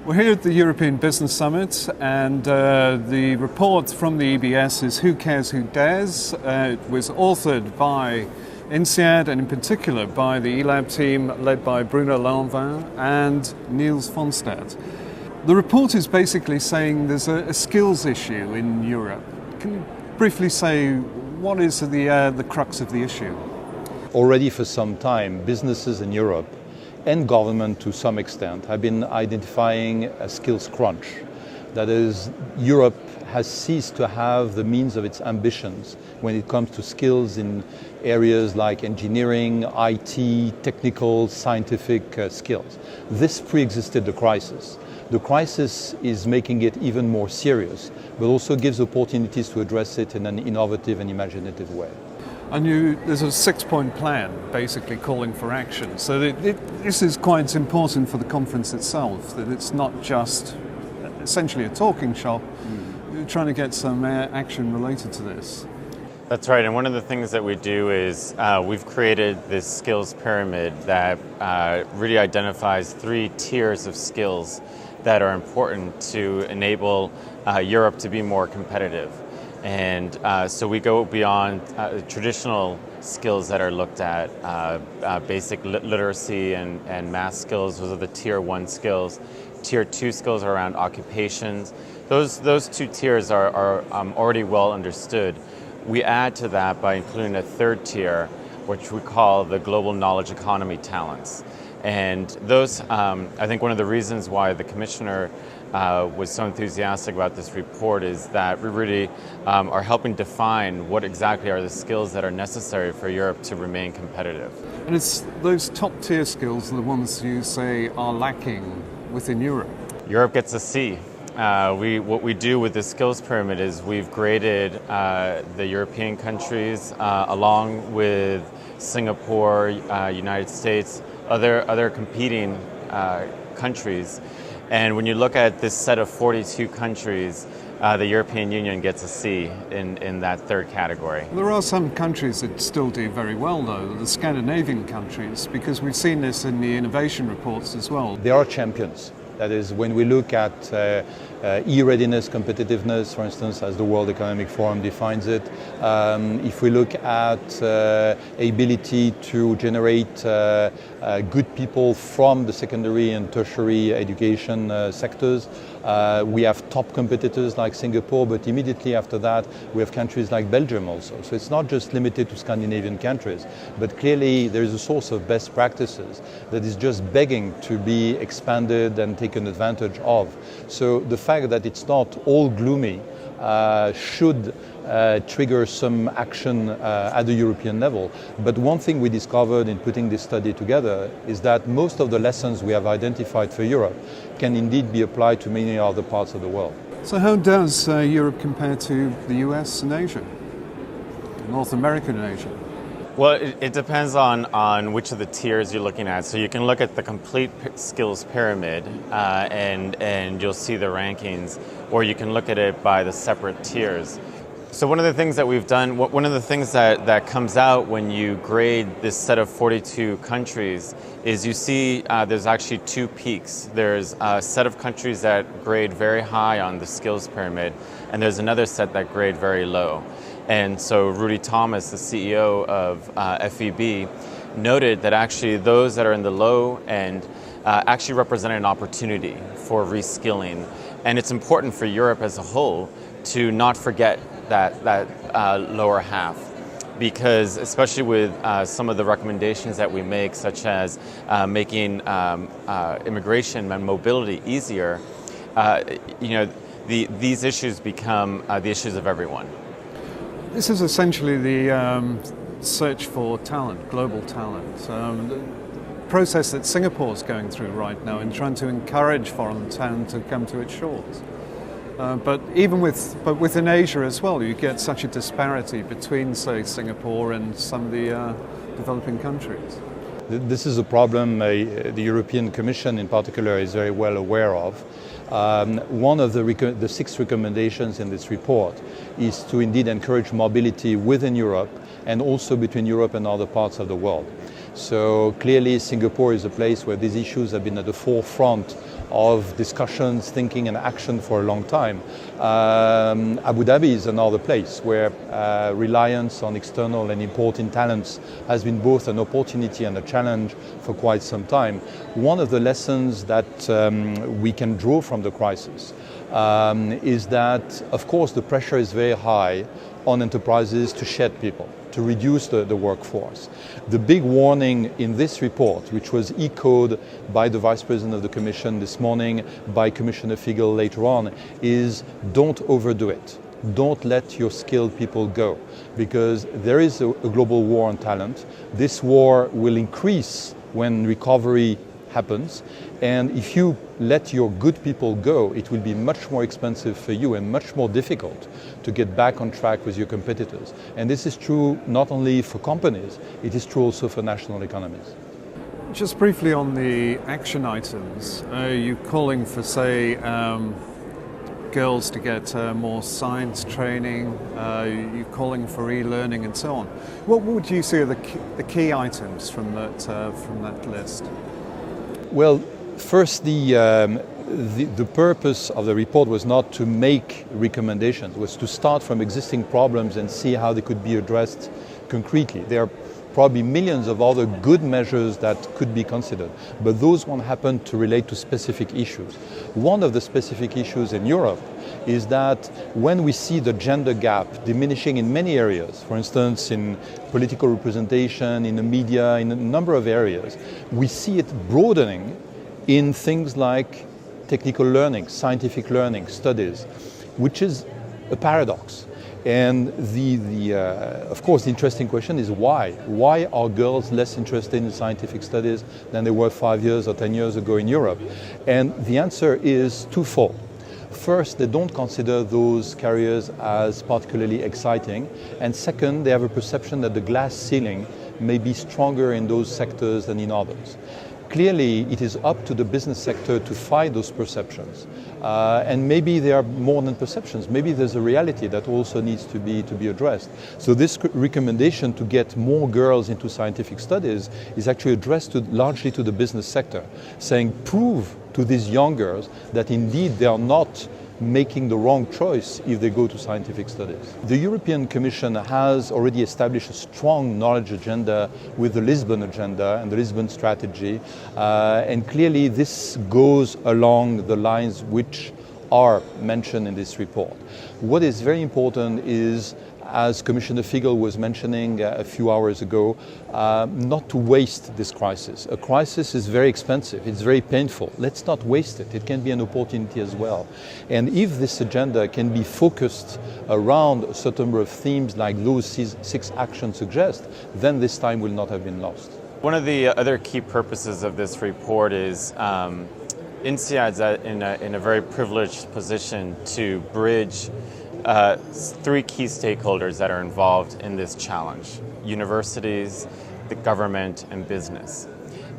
We're here at the European Business Summit, and the report from the EBS is Who Cares, Who Dares? It was authored by INSEAD and in particular by the eLab team led by Bruno Lanvin and Nils Fonstad. The report is basically saying there's a skills issue in Europe. Can you briefly say what is the crux of the issue? Already for some time, businesses in Europe and government to some extent have been identifying a skills crunch. That is, Europe has ceased to have the means of its ambitions when it comes to skills in areas like engineering, IT, technical, scientific skills. This pre-existed the crisis. The crisis is making it even more serious, but also gives opportunities to address it in an innovative and imaginative way. And there's a 6-point plan basically calling for action. So this is quite important for the conference itself, that it's not just essentially a talking shop. You're trying to get some action related to this. That's right, and one of the things that we do is we've created this skills pyramid that really identifies 3 tiers of skills that are important to enable Europe to be more competitive. And so we go beyond traditional skills that are looked at, basic literacy and math skills. Those are the tier 1 skills. Tier 2 skills are around occupations. Those 2 tiers are already well understood. We add to that by including a 3rd tier, which we call the global knowledge economy talents. And those, I think one of the reasons why the Commissioner was so enthusiastic about this report is that we really are helping define what exactly are the skills that are necessary for Europe to remain competitive. And it's those top tier skills are the ones you say are lacking within Europe. Europe gets a C. What we do with the skills pyramid is we've graded the European countries along with Singapore, United States, other competing countries. And when you look at this set of 42 countries, the European Union gets a C in that 3rd category. There are some countries that still do very well, though, the Scandinavian countries, because we've seen this in the innovation reports as well. They are champions. That is, when we look at e-readiness, competitiveness, for instance, as the World Economic Forum defines it, if we look at ability to generate good people from the secondary and tertiary education sectors, we have top competitors like Singapore, but immediately after that, we have countries like Belgium also. So it's not just limited to Scandinavian countries, but clearly there is a source of best practices that is just begging to be expanded and taken advantage of. So the fact that it's not all gloomy should trigger some action at the European level. But one thing we discovered in putting this study together is that most of the lessons we have identified for Europe can indeed be applied to many other parts of the world. So how does Europe compare to the US and Asia, North America and Asia? Well, it depends on which of the tiers you're looking at. So you can look at the complete skills pyramid and you'll see the rankings, or you can look at it by the separate tiers. So one of the things that we've done, one of the things that comes out when you grade this set of 42 countries is you see there's actually 2 peaks. There's a set of countries that grade very high on the skills pyramid, and there's another set that grade very low. And so Rudy Thomas, the CEO of FEB, noted that actually those that are in the low end actually represent an opportunity for reskilling. And it's important for Europe as a whole to not forget that lower half, because especially with some of the recommendations that we make, such as making immigration and mobility easier, these issues become the issues of everyone. This is essentially the search for talent, global talent. The process that Singapore is going through right now in trying to encourage foreign talent to come to its shores. But within Asia as well, you get such a disparity between, say, Singapore and some of the developing countries. This is a problem the European Commission in particular is very well aware of. One of the 6 recommendations in this report is to indeed encourage mobility within Europe and also between Europe and other parts of the world. So clearly Singapore is a place where these issues have been at the forefront of discussions, thinking and action for a long time. Abu Dhabi is another place where reliance on external and importing talents has been both an opportunity and a challenge for quite some time. One of the lessons that we can draw from the crisis is that, of course, the pressure is very high on enterprises to shed people, to reduce the workforce. The big warning in this report, which was echoed by the Vice President of the Commission this morning, by Commissioner Figel later on, is don't overdo it. Don't let your skilled people go, because there is a global war on talent. This war will increase when recovery happens, and if you let your good people go, it will be much more expensive for you and much more difficult to get back on track with your competitors. And this is true not only for companies, it is true also for national economies. Just briefly on the action items, are you calling for, say, girls to get more science training? You're calling for e-learning and so on. What would you say are the key items from that list? Well, first, the purpose of the report was not to make recommendations, was to start from existing problems and see how they could be addressed concretely. There are probably millions of other good measures that could be considered, but those won't happen to relate to specific issues. One of the specific issues in Europe is that when we see the gender gap diminishing in many areas, for instance in political representation, in the media, in a number of areas, we see it broadening in things like technical learning, scientific learning, studies, which is a paradox. And of course, the interesting question is why? Why are girls less interested in scientific studies than they were 5 years or 10 years ago in Europe? And the answer is twofold. First, they don't consider those careers as particularly exciting. And second, they have a perception that the glass ceiling may be stronger in those sectors than in others. Clearly, it is up to the business sector to fight those perceptions. And maybe they are more than perceptions. Maybe there's a reality that also needs to be addressed. So this recommendation to get more girls into scientific studies is actually addressed largely to the business sector, saying prove to these young girls that indeed they are not making the wrong choice if they go to scientific studies. The European Commission has already established a strong knowledge agenda with the Lisbon Agenda and the Lisbon Strategy, and clearly this goes along the lines which are mentioned in this report. What is very important is, as Commissioner Figel was mentioning a few hours ago, not to waste this crisis. A crisis is very expensive, it's very painful. Let's not waste it. It can be an opportunity as well. And if this agenda can be focused around a certain number of themes like those 6 actions suggest, then this time will not have been lost. One of the other key purposes of this report is INSEAD's in a very privileged position to bridge 3 key stakeholders that are involved in this challenge: universities, the government, and business.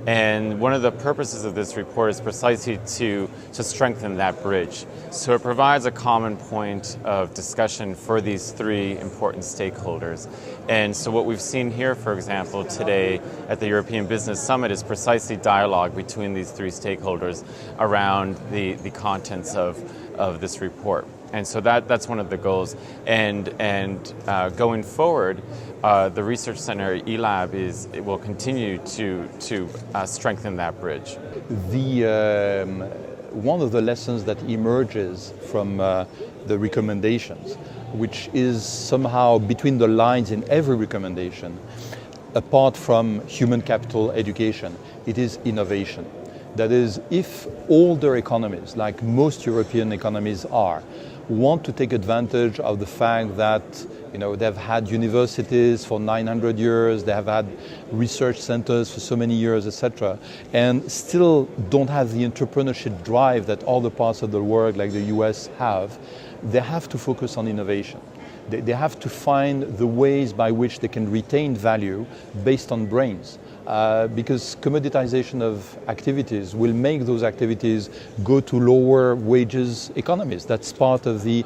And one of the purposes of this report is precisely to strengthen that bridge. So it provides a common point of discussion for these 3 important stakeholders. And so what we've seen here, for example, today at the European Business Summit is precisely dialogue between these 3 stakeholders around the contents of this report. And so that's one of the goals. And going forward, the Research Center eLab will continue to strengthen that bridge. One of the lessons that emerges from the recommendations, which is somehow between the lines in every recommendation, apart from human capital education, it is innovation. That is, if older economies, like most European economies are, want to take advantage of the fact that they've had universities for 900 years, they have had research centers for so many years, etc., and still don't have the entrepreneurship drive that other parts of the world, like the US, have, they have to focus on innovation. They have to find the ways by which they can retain value based on brains. Because commoditization of activities will make those activities go to lower wages economies. That's part of the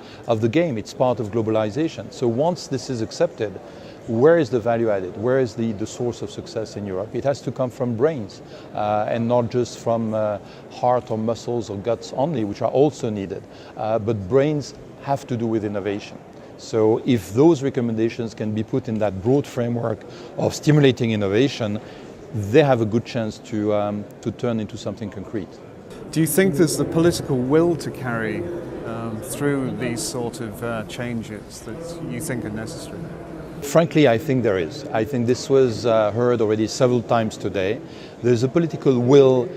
game. It's part of globalization. So once this is accepted, where is the value added? Where is the source of success in Europe? It has to come from brains and not just from heart or muscles or guts only, which are also needed. But brains have to do with innovation. So if those recommendations can be put in that broad framework of stimulating innovation, they have a good chance to turn into something concrete. Do you think there's the political will to carry through these sort of changes that you think are necessary? Frankly, I think there is. I think this was heard already several times today. There's a political will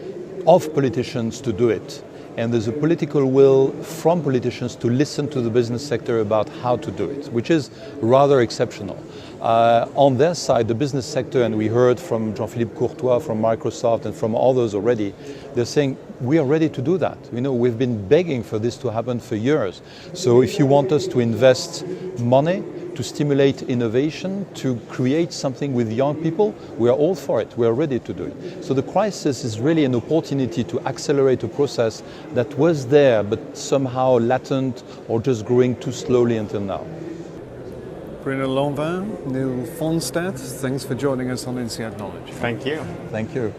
of politicians to do it. And there's a political will from politicians to listen to the business sector about how to do it, which is rather exceptional. On their side, the business sector, and we heard from Jean-Philippe Courtois from Microsoft and from others already, they're saying, we are ready to do that. You know, we've been begging for this to happen for years. So if you want us to invest money, to stimulate innovation, to create something with young people, we are all for it. We are ready to do it. So the crisis is really an opportunity to accelerate a process that was there, but somehow latent or just growing too slowly until now. Bruno Lanvin, Nils Fonstad, thanks for joining us on INSEAD Knowledge. Thank you. Thank you.